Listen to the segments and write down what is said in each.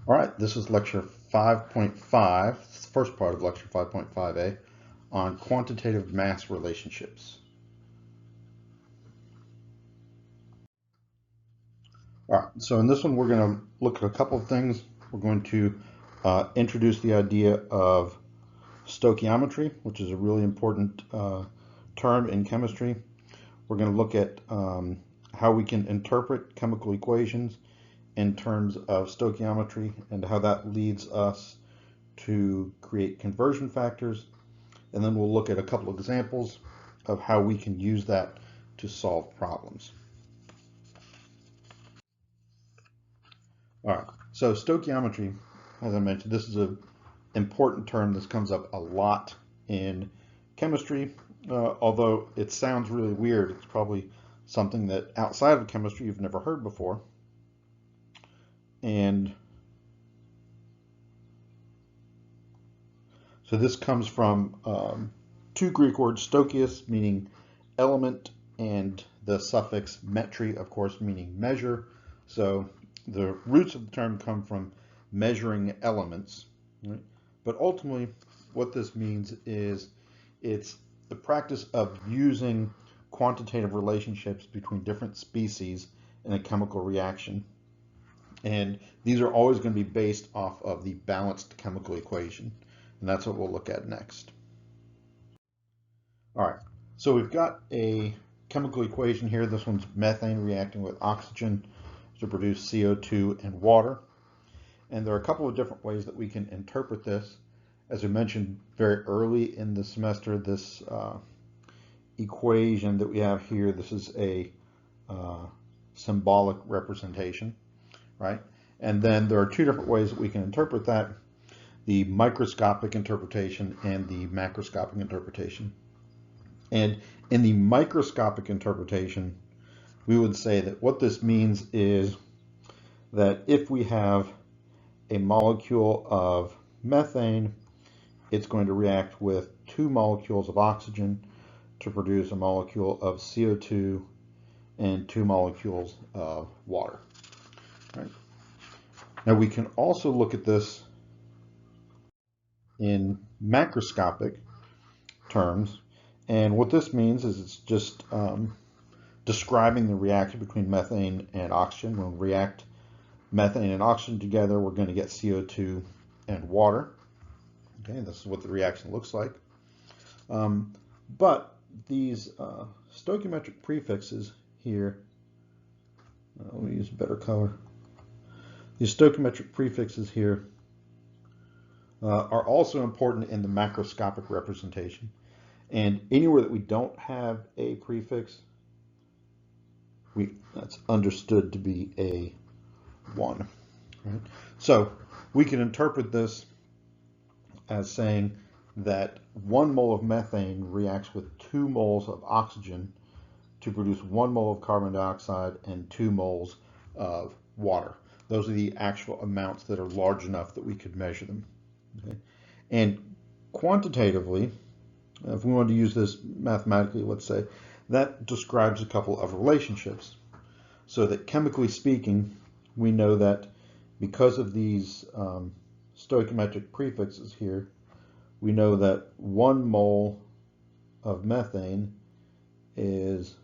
All right, this is lecture 5.5. It's the first part of lecture 5.5a on quantitative mass relationships. All right, so in this one, we're going to look at a couple of things. We're going to introduce the idea of stoichiometry, which is a really important term in chemistry. We're going to look at how we can interpret chemical equations in terms of stoichiometry and how that leads us to create conversion factors. And then we'll look at a couple of examples of how we can use that to solve problems. All right, so stoichiometry, as I mentioned, this is an important term that comes up a lot in chemistry. Although it sounds really weird, it's probably something that outside of chemistry you've never heard before. And so this comes from two Greek words, stoichos, meaning element, and the suffix metri, of course, meaning measure. So the roots of the term come from measuring elements, right? But ultimately, what this means is it's the practice of using quantitative relationships between different species in a chemical reaction. And these are always going to be based off of the balanced chemical equation. And that's what we'll look at next. All right, so we've got a chemical equation here. This one's methane reacting with oxygen to produce CO2 and water. And there are a couple of different ways that we can interpret this. As we mentioned very early in the semester, this equation that we have here, this is a symbolic representation, right? And then there are two different ways that we can interpret that, the microscopic interpretation and the macroscopic interpretation. And in the microscopic interpretation, we would say that what this means is that if we have a molecule of methane, it's going to react with two molecules of oxygen to produce a molecule of CO2 and two molecules of water. Right? Now we can also look at this in macroscopic terms, and what this means is it's just describing the reaction between methane and oxygen. When we react methane and oxygen together, we're going to get CO2 and water. Okay, this is what the reaction looks like. But these stoichiometric prefixes here, let me use a better color. These stoichiometric prefixes here are also important in the macroscopic representation. And anywhere that we don't have a prefix, that's understood to be a 1. Right? So we can interpret this as saying that 1 mole of methane reacts with 2 moles of oxygen to produce 1 mole of carbon dioxide and 2 moles of water. Those are the actual amounts that are large enough that we could measure them. Okay? And quantitatively, if we want to use this mathematically, let's say, that describes a couple of relationships. So that chemically speaking, we know that because of these stoichiometric prefixes here, we know that 1 mole of methane is,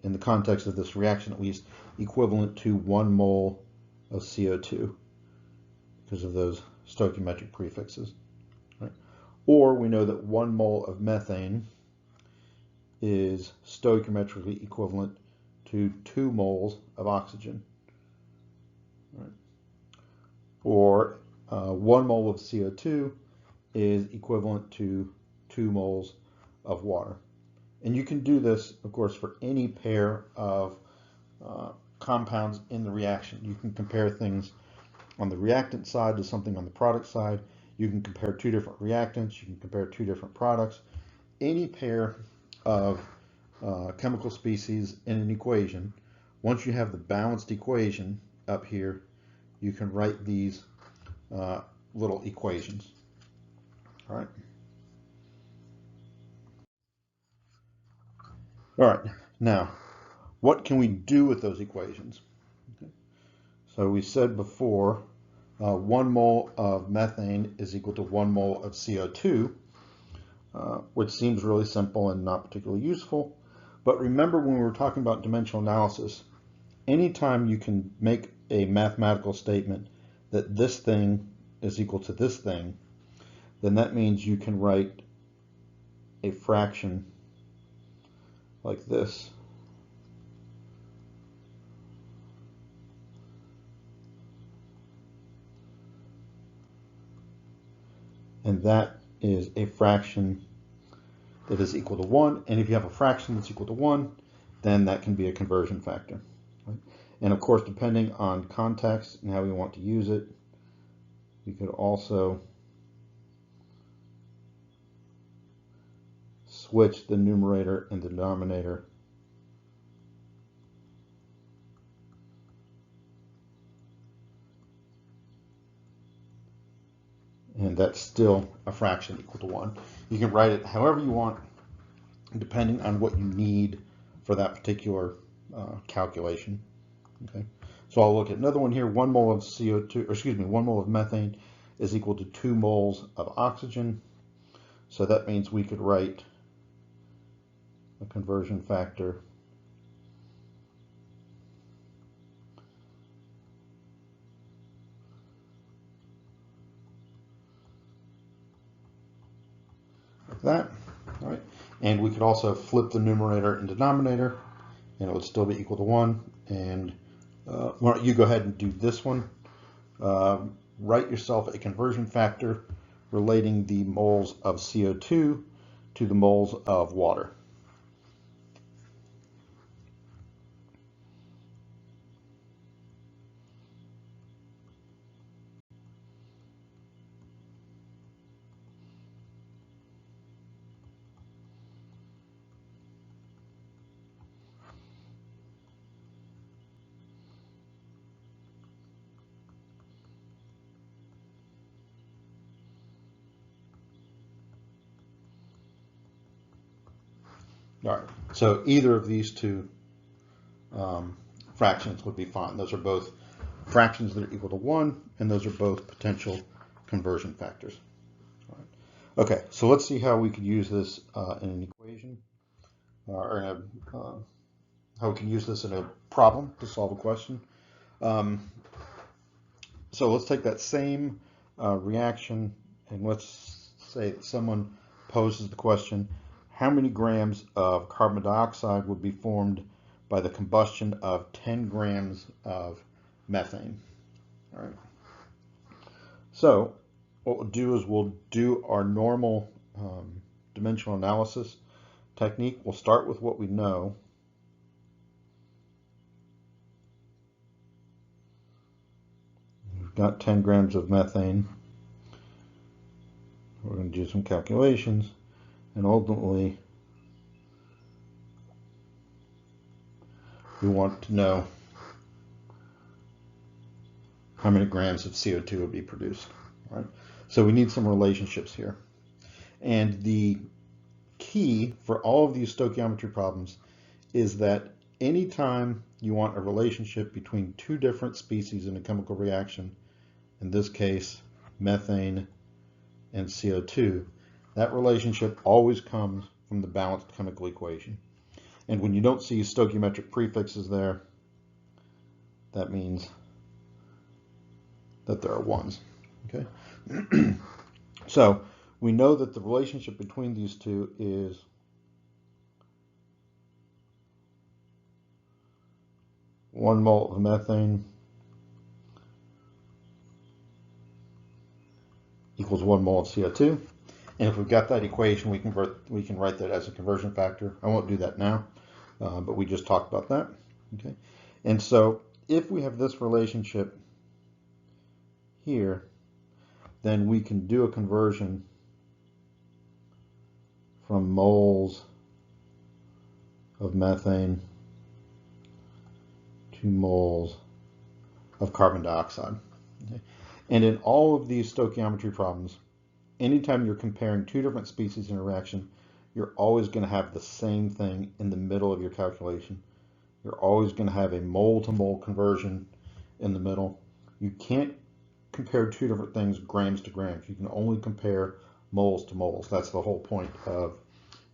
in the context of this reaction at least, equivalent to 1 mole of CO2 because of those stoichiometric prefixes. Right? Or we know that 1 mole of methane is stoichiometrically equivalent to 2 moles of oxygen. Right? Or 1 mole of CO2 is equivalent to 2 moles of water. And you can do this, of course, for any pair of compounds in the reaction. You can compare things on the reactant side to something on the product side. You can compare two different reactants. You can compare two different products. Any pair of chemical species in an equation, once you have the balanced equation up here, you can write these little equations. All right. All right. Now, what can we do with those equations? Okay. So we said before 1 mole of methane is equal to 1 mole of CO2, which seems really simple and not particularly useful. But remember, when we were talking about dimensional analysis, anytime you can make a mathematical statement that this thing is equal to this thing, then that means you can write a fraction like this. And that is a fraction that is equal to 1. And if you have a fraction that's equal to 1, then that can be a conversion factor. Right? And of course, depending on context and how we want to use it, we could also switch the numerator and the denominator. And that's still a fraction equal to 1. You can write it however you want, depending on what you need for that particular calculation. Okay, so I'll look at another one here. 1 mole of CO2, or excuse me, 1 mole of methane is equal to 2 moles of oxygen. So that means we could write a conversion factor like that. All right, and we could also flip the numerator and denominator, and it would still be equal to 1. And why don't you go ahead and do this one? Write yourself a conversion factor relating the moles of CO2 to the moles of water. All right, so either of these two fractions would be fine. Those are both fractions that are equal to 1, and those are both potential conversion factors. All right. Okay, so let's see how we could use this in an equation, or in how we can use this in a problem to solve a question. So let's take that same reaction, and let's say that someone poses the question, how many grams of carbon dioxide would be formed by the combustion of 10 grams of methane? All right. So what we'll do is we'll do our normal dimensional analysis technique. We'll start with what we know. We've got 10 grams of methane. We're going to do some calculations, and ultimately we want to know how many grams of CO2 would be produced. Right? So we need some relationships here. And the key for all of these stoichiometry problems is that anytime you want a relationship between two different species in a chemical reaction, in this case methane and CO2, that relationship always comes from the balanced chemical equation. And when you don't see stoichiometric prefixes there, that means that there are ones. Okay. So we know that the relationship between these two is one mole of methane equals 1 mole of CO2. And if we've got that equation, we can write that as a conversion factor. I won't do that now, but we just talked about that. Okay. And so if we have this relationship here, then we can do a conversion from moles of methane to moles of carbon dioxide. Okay. And in all of these stoichiometry problems, anytime you're comparing two different species in a reaction, you're always going to have the same thing in the middle of your calculation. You're always going to have a mole to mole conversion in the middle. You can't compare two different things, grams to grams. You can only compare moles to moles. That's the whole point of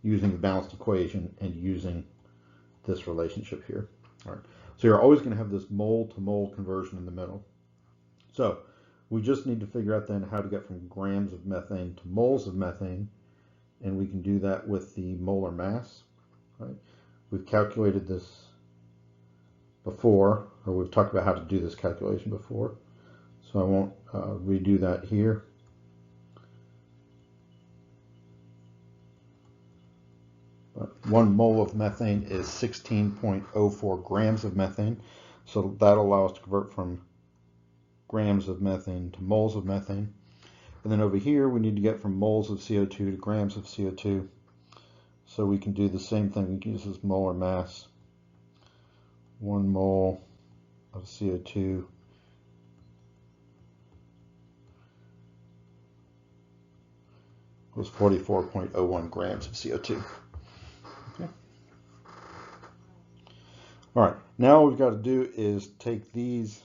using the balanced equation and using this relationship here. All right. So you're always going to have this mole to mole conversion in the middle. So we just need to figure out then how to get from grams of methane to moles of methane, and we can do that with the molar mass. Right? We've calculated this before, or we've talked about how to do this calculation before, so I won't redo that here. But 1 mole of methane is 16.04 grams of methane, so that allows us to convert from grams of methane to moles of methane. And then over here we need to get from moles of CO2 to grams of CO2. So we can do the same thing. We can use this molar mass. 1 mole of CO2 was 44.01 grams of CO2. Okay. All right, now what we've got to do is take these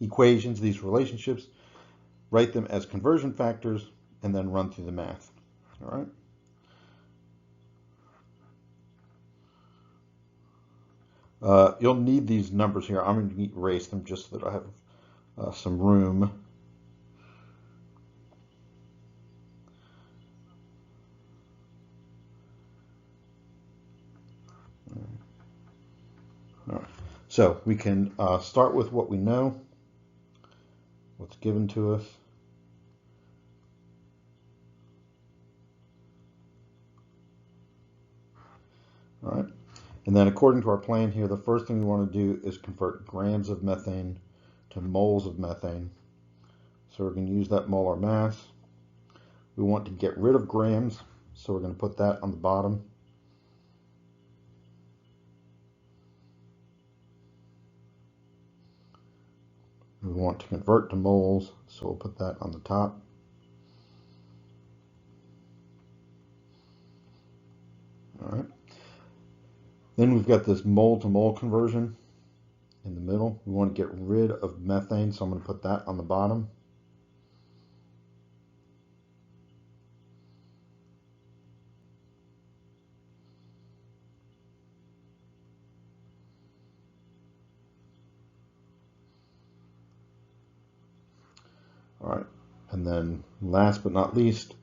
equations, these relationships, write them as conversion factors, and then run through the math. All right. You'll need these numbers here. I'm going to erase them just so that I have some room. All right. So we can start with what we know, what's given to us. All right. And then according to our plan here, the first thing we want to do is convert grams of methane to moles of methane. So we're going to use that molar mass. We want to get rid of grams, so we're going to put that on the bottom. We want to convert to moles, so we'll put that on the top. All right. Then we've got this mole to mole conversion in the middle. We want to get rid of methane, so I'm going to put that on the bottom. All right, and then last but not least,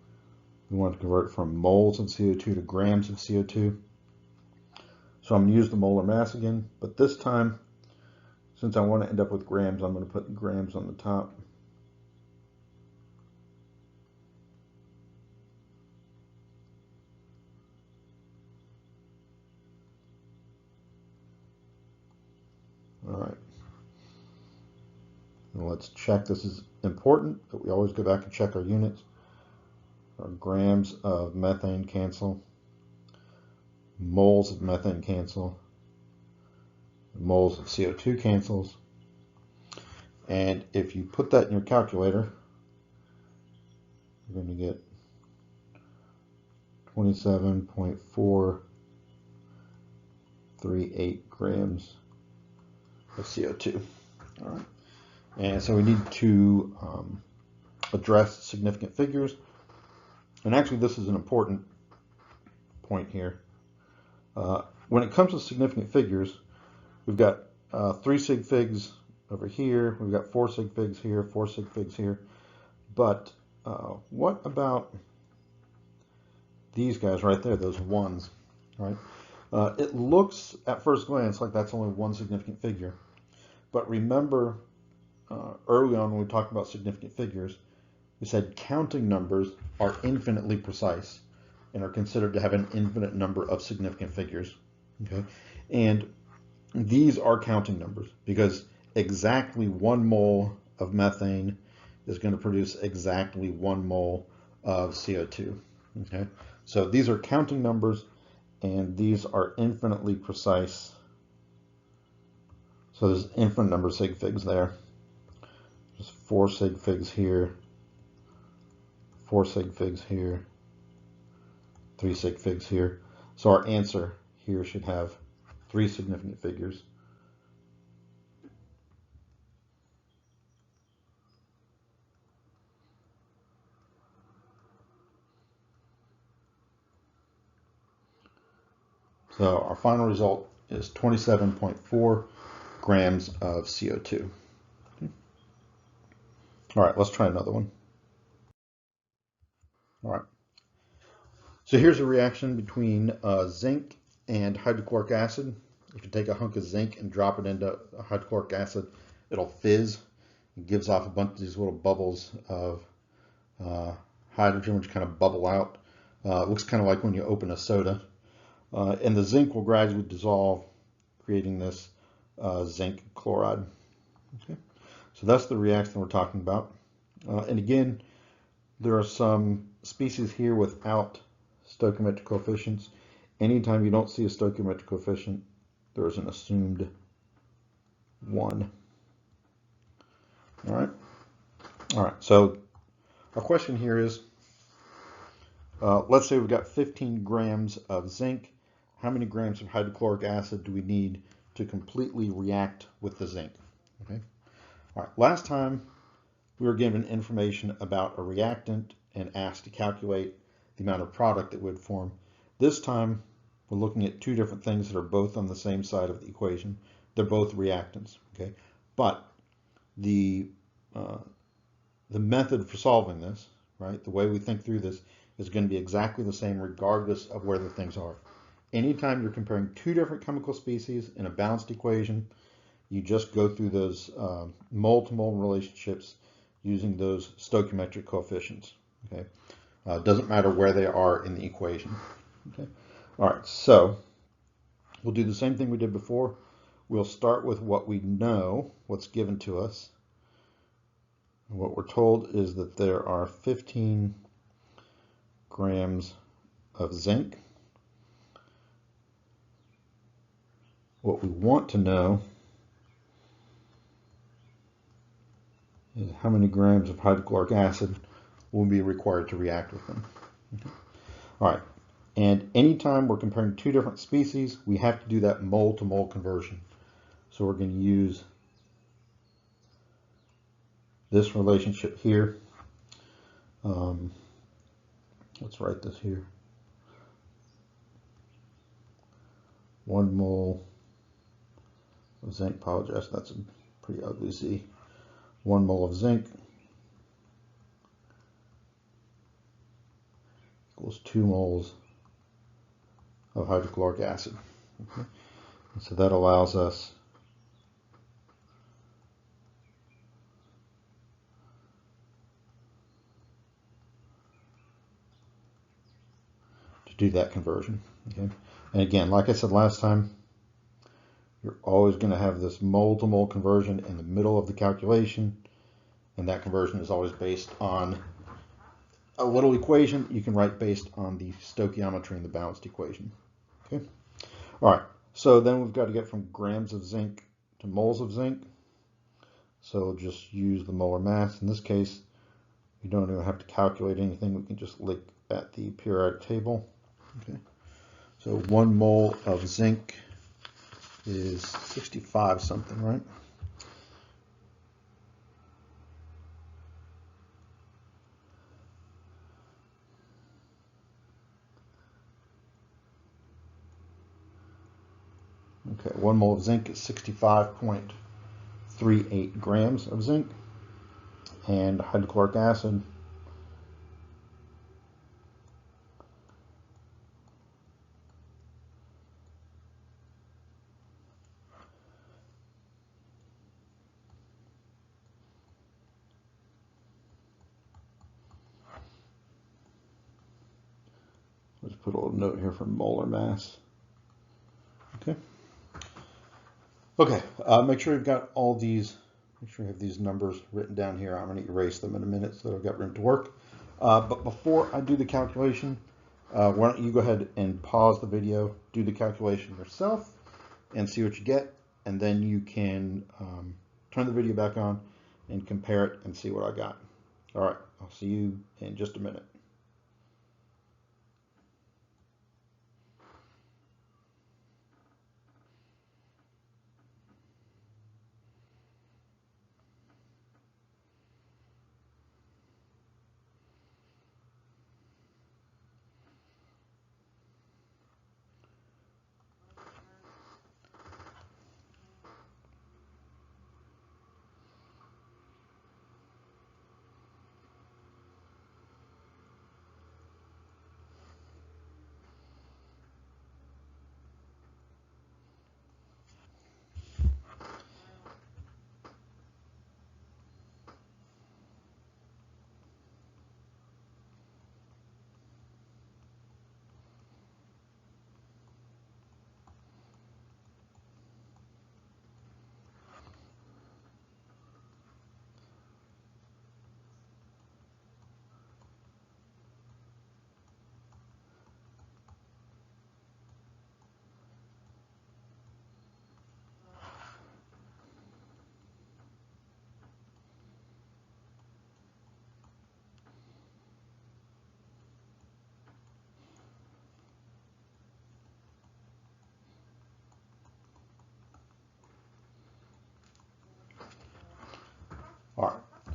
we want to convert from moles of CO2 to grams of CO2. So I'm going to use the molar mass again, but this time, since I want to end up with grams, I'm going to put grams on the top. All right. And let's check. This is important, but we always go back and check our units. Our grams of methane cancel. Moles of methane cancel. Moles of CO2 cancels. And if you put that in your calculator, you're going to get 27.438 grams of CO2. All right. And so we need to address significant figures. And actually, this is an important point here. When it comes to significant figures, we've got 3 sig figs over here. We've got 4 sig figs here, 4 sig figs here. But what about these guys right there, those ones, right? It looks at first glance like that's only one significant figure. But remember, early on when we talked about significant figures, we said counting numbers are infinitely precise and are considered to have an infinite number of significant figures. Okay, and these are counting numbers because exactly 1 mole of methane is going to produce exactly 1 mole of CO2. Okay, so these are counting numbers and these are infinitely precise. So there's infinite number of sig figs there. There's 4 sig figs here, 4 sig figs here, 3 sig figs here. So our answer here should have 3 significant figures. So our final result is 27.4 grams of CO2. All right, let's try another one. All right. So here's a reaction between zinc and hydrochloric acid. If you take a hunk of zinc and drop it into hydrochloric acid, it'll fizz. It gives off a bunch of these little bubbles of hydrogen, which kind of bubble out. It looks kind of like when you open a soda. And the zinc will gradually dissolve, creating this zinc chloride. Okay. So that's the reaction we're talking about. And again, there are some species here without stoichiometric coefficients. Anytime you don't see a stoichiometric coefficient, there is an assumed 1. All right. All right. So our question here is, let's say we've got 15 grams of zinc. How many grams of hydrochloric acid do we need to completely react with the zinc? Okay. All right. Last time we were given information about a reactant and asked to calculate the amount of product that would form. This time we're looking at two different things that are both on the same side of the equation. They're both reactants. Okay. But the method for solving this, right, the way we think through this is going to be exactly the same regardless of where the things are. Anytime you're comparing two different chemical species in a balanced equation, you just go through those multiple relationships using those stoichiometric coefficients. Okay, doesn't matter where they are in the equation. Okay, all right. So we'll do the same thing we did before. We'll start with what we know, what's given to us. What we're told is that there are 15 grams of zinc. What we want to know is how many grams of hydrochloric acid will be required to react with them. Okay. All right, and anytime we're comparing two different species, we have to do that mole-to-mole conversion. So we're going to use this relationship here. Let's write this here. 1 mole of zinc, apologize, that's a pretty ugly Z. 1 mole of zinc equals 2 moles of hydrochloric acid. Okay. And so that allows us to do that conversion. Okay. And again, like I said last time, you're always going to have this mole-to-mole conversion in the middle of the calculation, and that conversion is always based on a little equation you can write based on the stoichiometry in the balanced equation. Okay. All right. So then we've got to get from grams of zinc to moles of zinc. So just use the molar mass. In this case, we don't even have to calculate anything. We can just look at the periodic table. Okay. So 1 mole of zinc is 65 something, right? Okay, 1 mole of zinc is 65.38 grams of zinc, and hydrochloric acid let's put a little note here for molar mass. Okay. Okay, make sure you've got all these, make sure you have these numbers written down here. I'm going to erase them in a minute so that I've got room to work. But before I do the calculation, why don't you go ahead and pause the video, do the calculation yourself, and see what you get, and then you can turn the video back on and compare it and see what I got. All right, I'll see you in just a minute.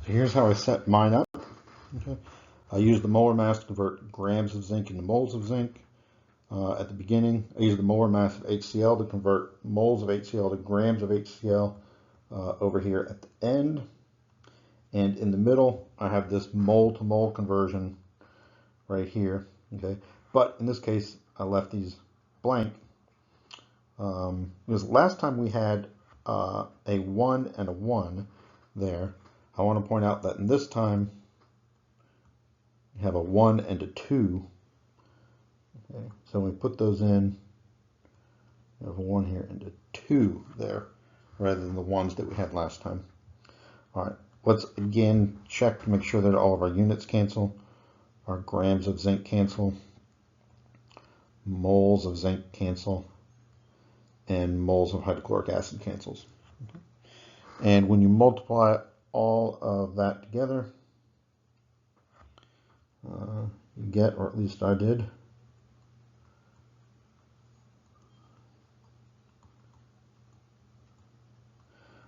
So here's how I set mine up. Okay. I use the molar mass to convert grams of zinc into moles of zinc. At the beginning, I use the molar mass of HCl to convert moles of HCl to grams of HCl over here at the end. And in the middle, I have this mole to mole conversion right here. Okay, but in this case, I left these blank because last time we had a 1 and a 1 there. I want to point out that in this time, we have a 1 and a 2. Okay, so we put those in, we have a 1 here and a 2 there, rather than the ones that we had last time. All right, let's again check to make sure that all of our units cancel. Our grams of zinc cancel, moles of zinc cancel, and moles of hydrochloric acid cancels. Okay. And when you multiply all of that together, you get, or at least I did,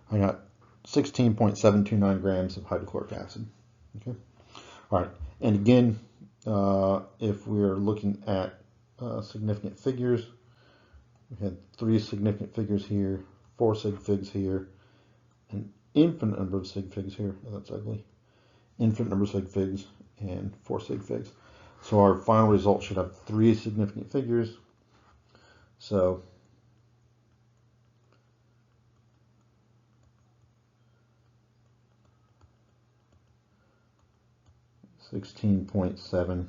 I got 16.729 grams of hydrochloric acid. Okay. All right. And again, if we're looking at significant figures, we had 3 significant figures here, 4 sig figs here, an infinite number of sig figs here. Oh, that's ugly. Infinite number of sig figs and 4 sig figs. So our final result should have 3 significant figures. So (16.7)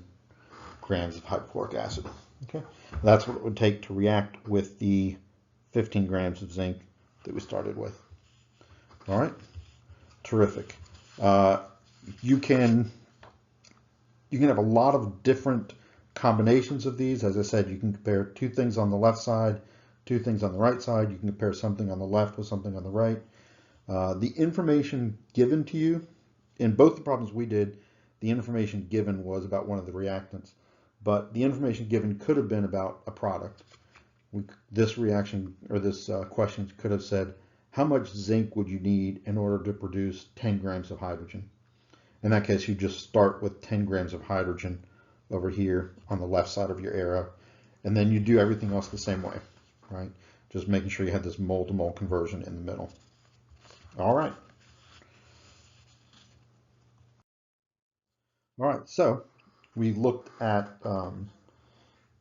grams of hydrochloric acid. Okay, that's what it would take to react with the 15 grams of zinc that we started with. All right, terrific. You can have a lot of different combinations of these. As I said, you can compare 2 things on the left side, 2 things on the right side. You can compare something on the left with something on the right. The information given to you in both the problems we did, the information given was about one of the reactants, but the information given could have been about a product. This reaction, or this question could have said, how much zinc would you need in order to produce 10 grams of hydrogen? In that case, you just start with 10 grams of hydrogen over here on the left side of your arrow, and then you do everything else the same way, right? Just making sure you have this mole to mole conversion in the middle. All right. All right, so we looked at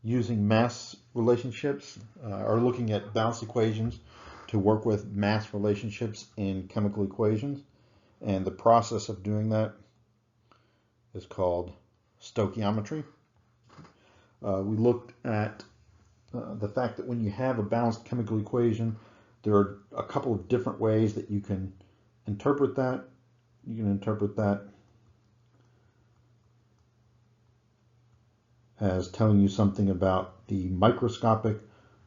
using mass relationships, or looking at balanced equations to work with mass relationships in chemical equations. And the process of doing that is called stoichiometry. We looked at the fact that when you have a balanced chemical equation, there are a couple of different ways that you can interpret that. You can interpret that as telling you something about the microscopic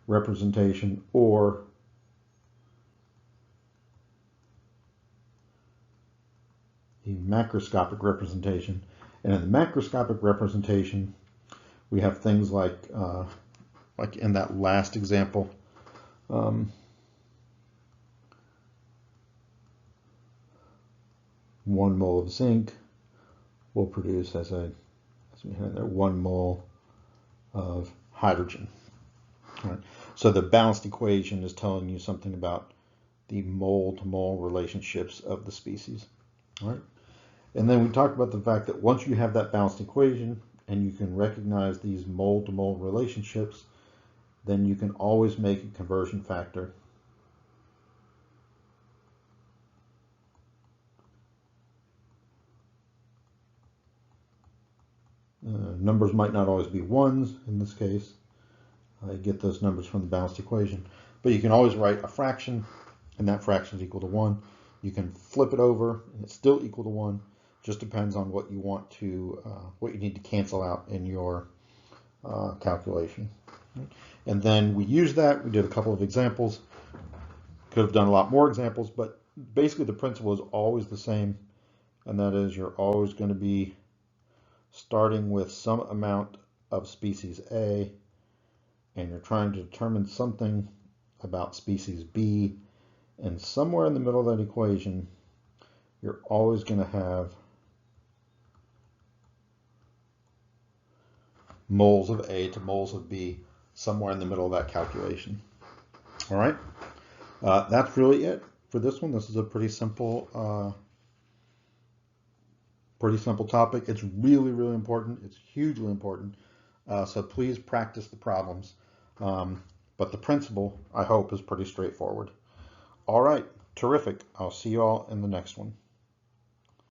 representation or the macroscopic representation. And in the macroscopic representation, we have things like in that last example, 1 mole of zinc will produce, as we had there, 1 mole of hydrogen. All right. So the balanced equation is telling you something about the mole-to-mole relationships of the species. All right. And then we talked about the fact that once you have that balanced equation and you can recognize these mole-to-mole relationships, then you can always make a conversion factor. Numbers might not always be 1s in this case. You get those numbers from the balanced equation. But you can always write a fraction, and that fraction is equal to 1. You can flip it over, and it's still equal to 1. Just depends on what you want to, what you need to cancel out in your calculation. And then we used that. We did a couple of examples. Could have done a lot more examples, but basically the principle is always the same, and that is you're always going to be starting with some amount of species A, and you're trying to determine something about species B, and somewhere in the middle of that equation, you're always going to have moles of A to moles of B somewhere in the middle of that calculation. All right, that's really it for this one. This is a pretty simple topic. It's really, really important. It's hugely important. So please practice the problems. But the principle, I hope, is pretty straightforward. All right, terrific. I'll see you all in the next one.